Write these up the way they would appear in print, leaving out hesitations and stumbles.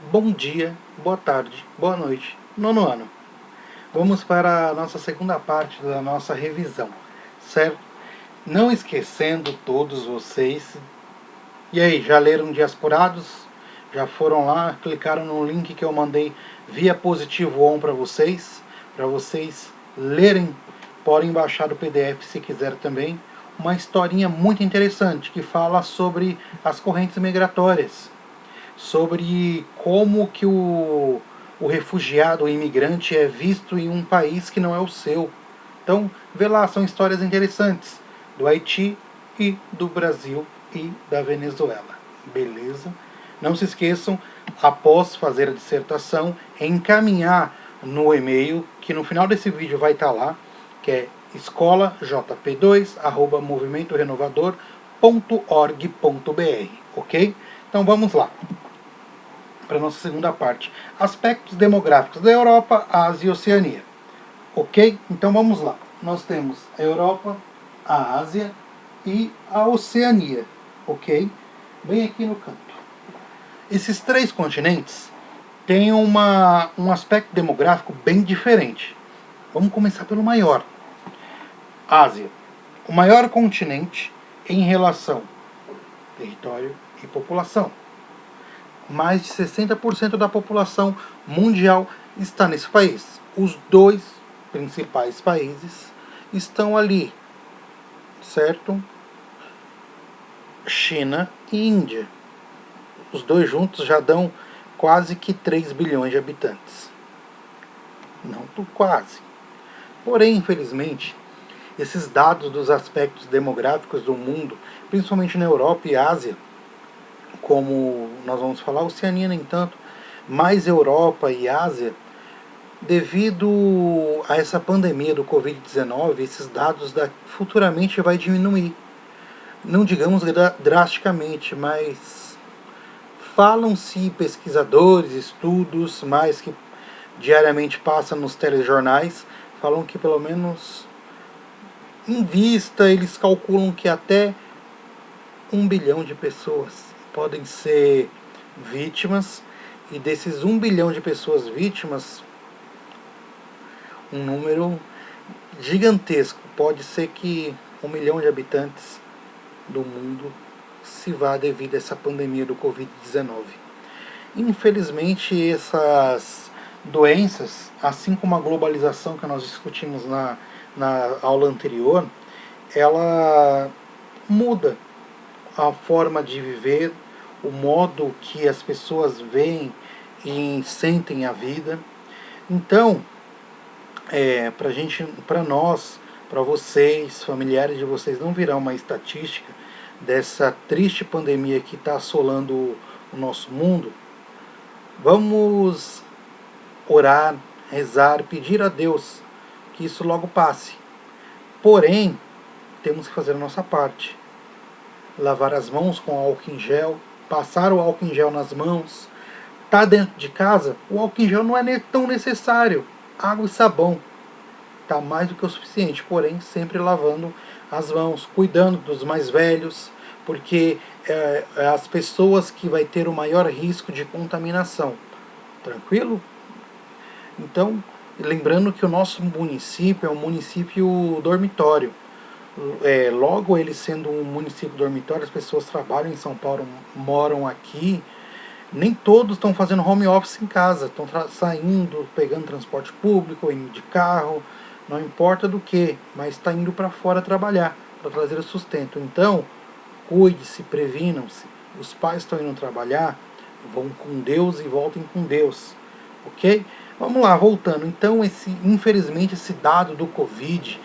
Bom dia, boa tarde, boa noite, nono ano. Vamos para a nossa segunda parte da nossa revisão, certo? Não esquecendo todos vocês. E aí, já leram Diasporados? Já foram lá, clicaram no link que eu mandei via Positivo On para vocês lerem, podem baixar o PDF se quiser também. Uma historinha muito interessante que fala sobre as correntes migratórias, sobre como que o refugiado, o imigrante é visto em um país que não é o seu. Então, vê lá, são histórias interessantes do Haiti e do Brasil e da Venezuela. Beleza? Não se esqueçam, após fazer a dissertação, encaminhar no e-mail, que no final desse vídeo vai estar lá, que é escolajp2@movimentorenovador.org.br, ok? Então vamos lá para a nossa segunda parte. Aspectos demográficos da Europa, Ásia e Oceania. Ok? Então vamos lá. Nós temos a Europa, a Ásia e a Oceania. Ok? Bem aqui no canto. Esses três continentes têm um aspecto demográfico bem diferente. Vamos começar pelo maior. Ásia. O maior continente em relação a território e população. Mais de 60% da população mundial está nesse país. Os dois principais países estão ali, certo? China e Índia. Os dois juntos já dão quase que 3 bilhões de habitantes. Não quase. Porém, infelizmente, esses dados dos aspectos demográficos do mundo, principalmente na Europa e Ásia, como nós vamos falar, Oceania nem tanto, mais Europa e Ásia, devido a essa pandemia do Covid-19, esses dados futuramente vai diminuir. Não digamos drasticamente, mas falam-se pesquisadores, estudos, mais que diariamente passam nos telejornais, falam que pelo menos em vista eles calculam que até 1 bilhão de pessoas podem ser vítimas, e desses 1 bilhão de pessoas vítimas, um número gigantesco. Pode ser que 1 milhão de habitantes do mundo se vá devido a essa pandemia do Covid-19. Infelizmente, essas doenças, assim como a globalização que nós discutimos na aula anterior, ela muda a forma de viver, o modo que as pessoas veem e sentem a vida. Então, para nós, para vocês, familiares de vocês, não virar uma estatística dessa triste pandemia que está assolando o nosso mundo, vamos orar, rezar, pedir a Deus que isso logo passe. Porém, temos que fazer a nossa parte. Lavar as mãos com álcool em gel, passar o álcool em gel nas mãos. Tá dentro de casa, o álcool em gel não é tão necessário. Água e sabão tá mais do que o suficiente, porém sempre lavando as mãos, cuidando dos mais velhos, porque as pessoas que vai ter o maior risco de contaminação. Tranquilo? Então, lembrando que o nosso município é um município dormitório. Logo ele sendo um município dormitório, as pessoas trabalham em São Paulo, moram aqui, nem todos estão fazendo home office em casa, estão saindo, pegando transporte público, indo de carro, não importa do que, mas está indo para fora trabalhar, para trazer o sustento. Então, cuide-se, previnam-se. Os pais estão indo trabalhar, vão com Deus e voltem com Deus, ok? Vamos lá, voltando. Então, infelizmente, esse dado do Covid,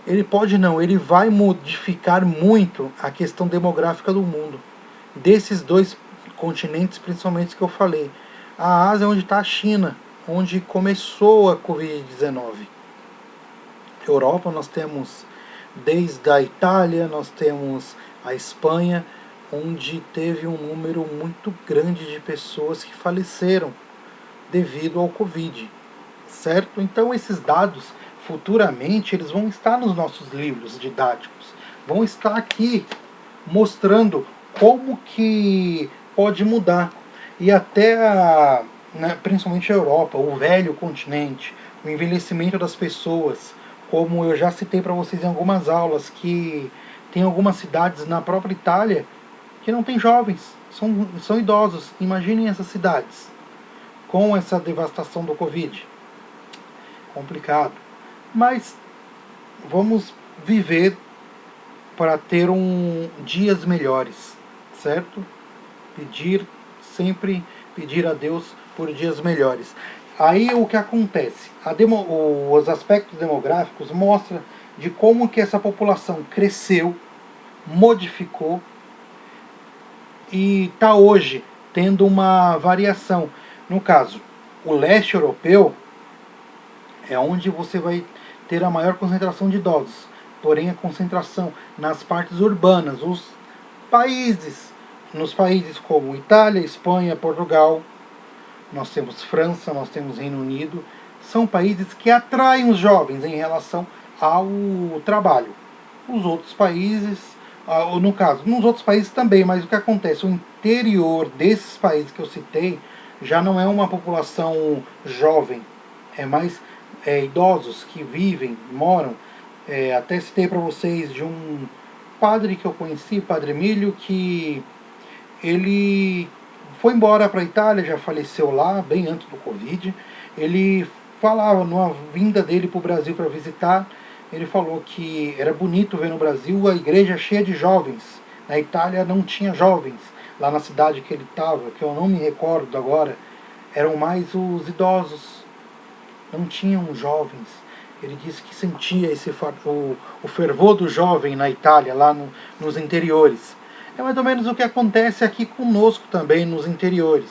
ele vai modificar muito a questão demográfica do mundo. Desses dois continentes, principalmente que eu falei. A Ásia é onde está a China, onde começou a Covid-19. Europa nós temos desde a Itália, nós temos a Espanha, onde teve um número muito grande de pessoas que faleceram devido ao Covid, certo? Então esses dados, futuramente, eles vão estar nos nossos livros didáticos, vão estar aqui mostrando como que pode mudar. E até, principalmente a Europa, o velho continente, o envelhecimento das pessoas, como eu já citei para vocês em algumas aulas, que tem algumas cidades na própria Itália que não tem jovens, são idosos. Imaginem essas cidades com essa devastação do Covid. Complicado. Mas vamos viver para ter dias melhores, certo? Sempre pedir a Deus por dias melhores. Aí o que acontece? Os aspectos demográficos mostram de como que essa população cresceu, modificou e está hoje tendo uma variação. No caso, o leste europeu é onde você vai ter a maior concentração de idosos, porém a concentração nas partes urbanas, nos países como Itália, Espanha, Portugal, nós temos França, nós temos Reino Unido, são países que atraem os jovens em relação ao trabalho. Os outros países, no caso, nos outros países também, mas o que acontece? O interior desses países que eu citei já não é uma população jovem, é mais idosos que vivem, moram. Até citei para vocês de um padre que eu conheci, Padre Emílio, que ele foi embora para a Itália, já faleceu lá, bem antes do Covid. Ele falava, numa vinda dele para o Brasil para visitar, ele falou que era bonito ver no Brasil a igreja cheia de jovens. Na Itália não tinha jovens. Lá na cidade que ele estava, que eu não me recordo agora, eram mais os idosos. Não tinham jovens. Ele disse que sentia o fervor do jovem na Itália, lá nos interiores. É mais ou menos o que acontece aqui conosco também nos interiores.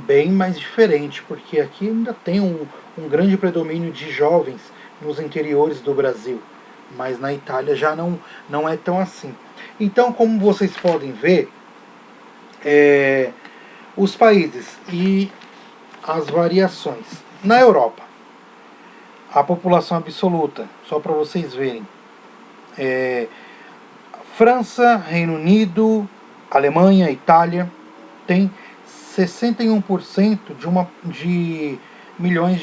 Bem mais diferente, porque aqui ainda tem um grande predomínio de jovens nos interiores do Brasil. Mas na Itália já não é tão assim. Então, como vocês podem ver, os países e as variações. Na Europa, a população absoluta, só para vocês verem, França, Reino Unido, Alemanha, Itália, tem 61% de milhões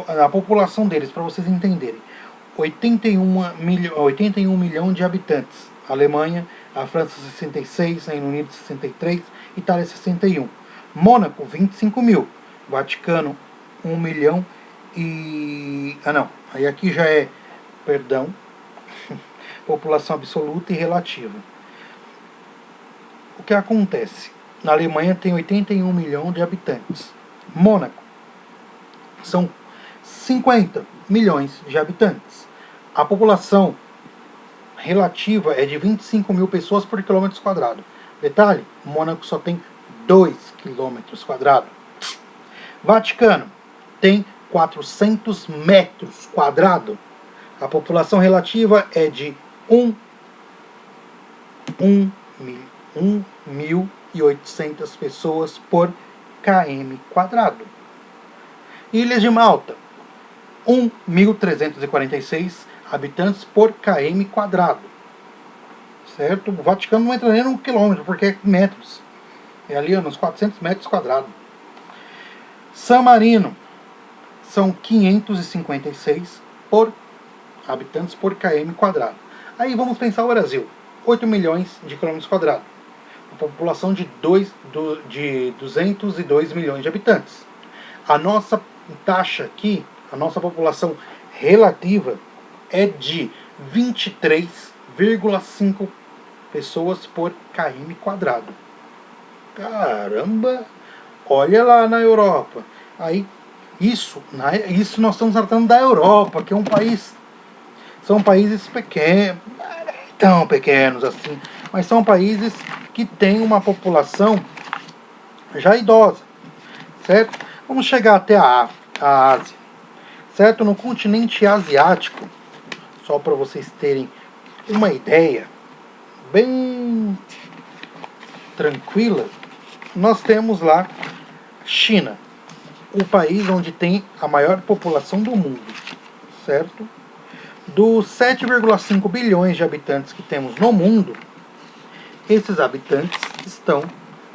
a população deles, para vocês entenderem. 81 milhões de habitantes. Alemanha, a França 66, Reino Unido 63, Itália 61. Mônaco 25 mil. Vaticano 1 milhão e... aí aqui já população absoluta e relativa. O que acontece? Na Alemanha tem 81 milhões de habitantes. Mônaco são 50 milhões de habitantes. A população relativa é de 25 mil pessoas por quilômetro quadrado. Detalhe, Mônaco só tem 2 quilômetros quadrados. Vaticano tem 400 metros quadrados. A população relativa é de 1.800 pessoas por km quadrado. Ilhas de Malta, 1.346 habitantes por km quadrado. Certo? O Vaticano não entra nem no quilômetro, porque é metros. É ali nos 400 metros quadrados. San Marino, são 556 habitantes por km quadrado. Aí vamos pensar o Brasil. 8 milhões de quilômetros quadrados. Uma população de 202 milhões de habitantes. A nossa taxa aqui, a nossa população relativa, é de 23,5 pessoas por km quadrado. Caramba! Olha lá na Europa. Aí, isso nós estamos tratando da Europa, que é um país... São países pequenos, tão pequenos assim, mas são países que têm uma população já idosa, certo? Vamos chegar até a Ásia, certo? No continente asiático, só para vocês terem uma ideia bem tranquila, nós temos lá China, o país onde tem a maior população do mundo, certo? Dos 7,5 bilhões de habitantes que temos no mundo, esses habitantes estão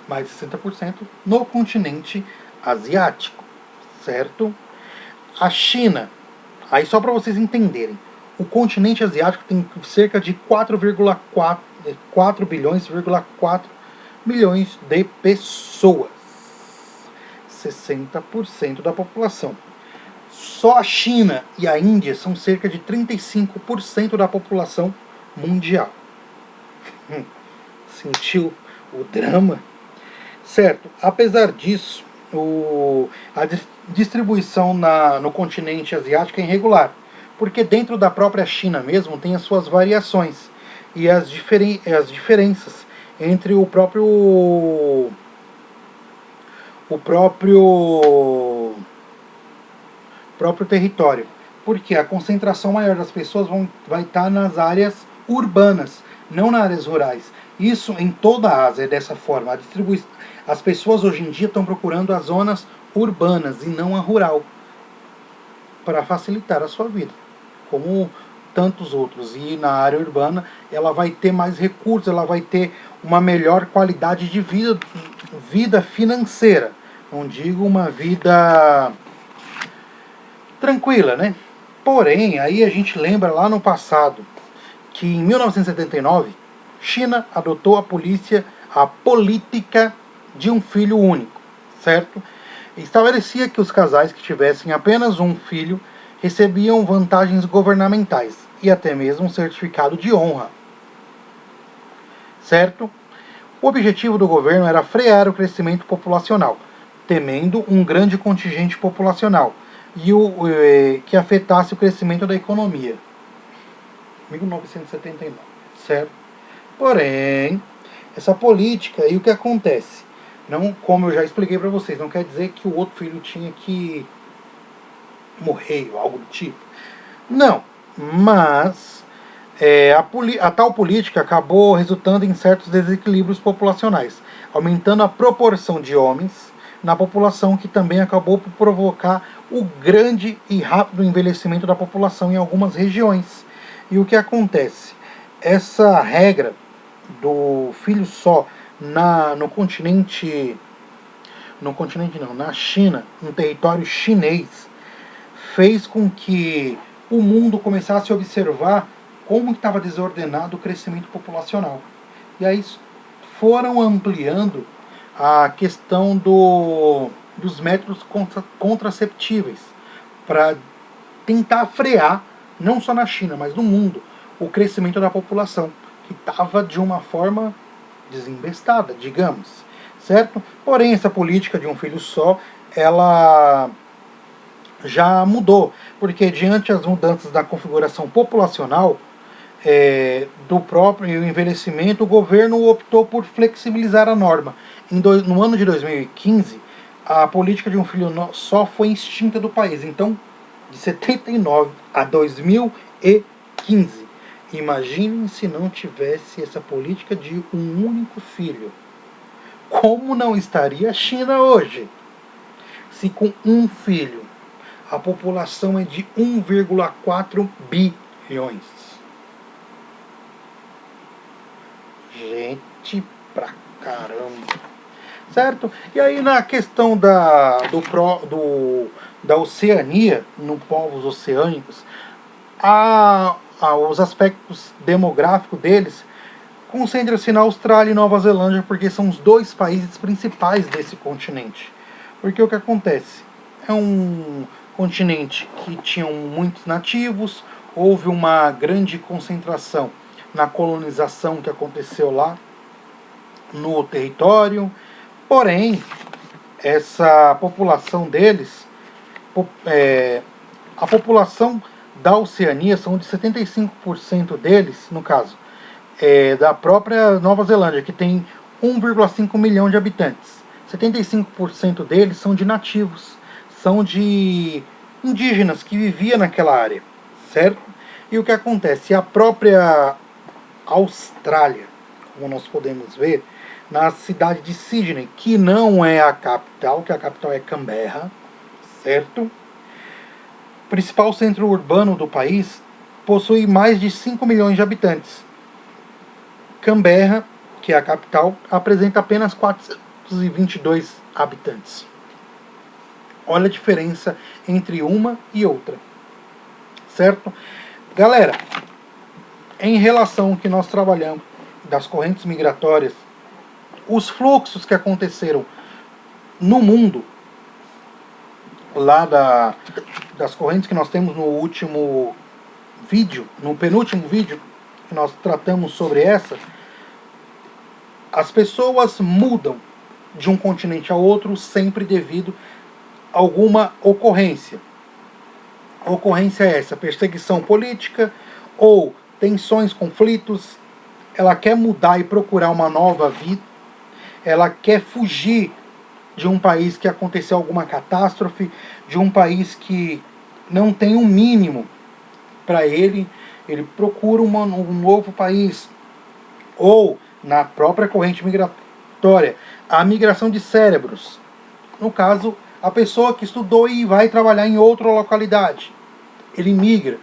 mais de 60% no continente asiático, certo? A China, aí só para vocês entenderem, o continente asiático tem cerca de 4 bilhões, 4 milhões de pessoas. 60% da população. Só a China e a Índia são cerca de 35% da população mundial. Sentiu o drama? Certo, apesar disso, a distribuição no continente asiático é irregular, porque dentro da própria China mesmo tem as suas variações e as diferenças entre o próprio território, porque a concentração maior das pessoas vai estar nas áreas urbanas, não nas áreas rurais. Isso em toda a Ásia é dessa forma. As pessoas hoje em dia estão procurando as zonas urbanas e não a rural, para facilitar a sua vida, como tantos outros. E na área urbana ela vai ter mais recursos, ela vai ter uma melhor qualidade de vida financeira. Não digo uma vida tranquila, né? Porém, aí a gente lembra lá no passado que em 1979 China adotou a política de um filho único, certo? Estabelecia que os casais que tivessem apenas um filho recebiam vantagens governamentais e até mesmo um certificado de honra, certo? O objetivo do governo era frear o crescimento populacional, temendo um grande contingente populacional e que afetasse o crescimento da economia. 1979, certo? Porém, essa política, e o que acontece? Não, como eu já expliquei para vocês, não quer dizer que o outro filho tinha que morrer ou algo do tipo. Não, mas a tal política acabou resultando em certos desequilíbrios populacionais, aumentando a proporção de homens na população, que também acabou por provocar o grande e rápido envelhecimento da população em algumas regiões. E o que acontece? Essa regra do filho só no continente não, na China, no território chinês, fez com que o mundo começasse a observar como estava desordenado o crescimento populacional. E aí foram ampliando a questão dos métodos contraceptíveis para tentar frear, não só na China, mas no mundo, o crescimento da população, que estava de uma forma desembestada, digamos, certo? Porém, essa política de um filho só, ela já mudou, porque diante das mudanças da configuração populacional, do próprio envelhecimento, o governo optou por flexibilizar a norma. No ano de 2015, a política de um filho só foi extinta do país. Então, de 79 a 2015. Imaginem se não tivesse essa política de um único filho. Como não estaria a China hoje? Se com um filho a população é de 1,4 bilhões. Gente pra caramba. Certo? E aí na questão da Oceania, no povos oceânicos, os aspectos demográficos deles concentram-se na Austrália e Nova Zelândia, porque são os dois países principais desse continente. Porque o que acontece? É um continente que tinha muitos nativos, houve uma grande concentração na colonização que aconteceu lá no território, porém, essa população deles, a população da Oceania são de 75% deles, no caso, da própria Nova Zelândia, que tem 1,5 milhão de habitantes. 75% deles são de nativos, são de indígenas que viviam naquela área, certo? E o que acontece? A própria Austrália, como nós podemos ver, na cidade de Sydney, que não é a capital, que a capital é Canberra, certo? O principal centro urbano do país possui mais de 5 milhões de habitantes. Canberra, que é a capital, apresenta apenas 222 habitantes. Olha a diferença entre uma e outra, certo? Galera, em relação ao que nós trabalhamos das correntes migratórias, os fluxos que aconteceram no mundo, lá das correntes que nós temos no último vídeo, no penúltimo vídeo que nós tratamos sobre essa, as pessoas mudam de um continente a outro sempre devido a alguma ocorrência. A ocorrência é essa: perseguição política ou tensões, conflitos. Ela quer mudar e procurar uma nova vida. Ela quer fugir de um país que aconteceu alguma catástrofe, de um país que não tem um mínimo para ele. Ele procura um novo país. Ou, na própria corrente migratória, a migração de cérebros. No caso, a pessoa que estudou e vai trabalhar em outra localidade. Ele migra.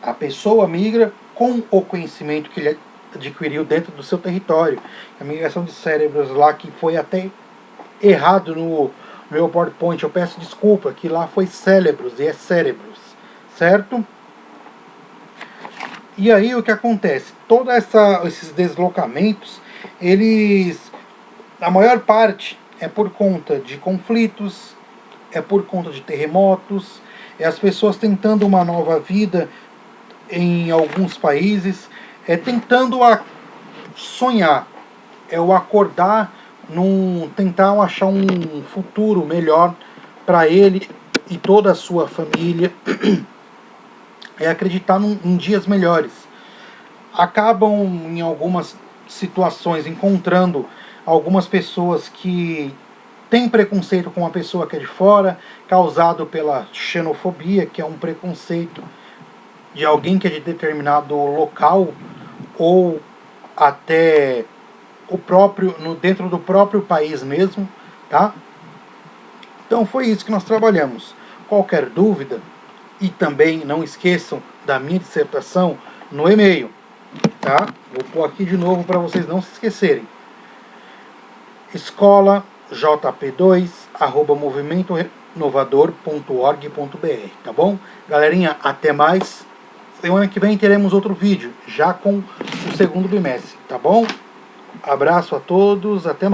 A pessoa migra com o conhecimento que ele adquiriu dentro do seu território. A migração de cérebros lá, que foi até errado no meu PowerPoint, eu peço desculpa, que lá foi cérebros e é cérebros, certo? E aí o que acontece? Todos esses deslocamentos, a maior parte é por conta de conflitos, é por conta de terremotos, é as pessoas tentando uma nova vida em alguns países, é tentando sonhar, é o acordar, tentar achar um futuro melhor para ele e toda a sua família, é acreditar em dias melhores. Acabam em algumas situações encontrando algumas pessoas que têm preconceito com a pessoa que é de fora, causado pela xenofobia, que é um preconceito de alguém que é de determinado local ou até dentro do próprio país mesmo, tá? Então foi isso que nós trabalhamos. Qualquer dúvida, e também não esqueçam da minha dissertação no e-mail, tá? Vou pôr aqui de novo para vocês não se esquecerem. escolajp2@movimentorenovador.org.br, tá bom? Galerinha, até mais. Semana que vem teremos outro vídeo, já com o segundo bimestre, tá bom? Abraço a todos, até mais.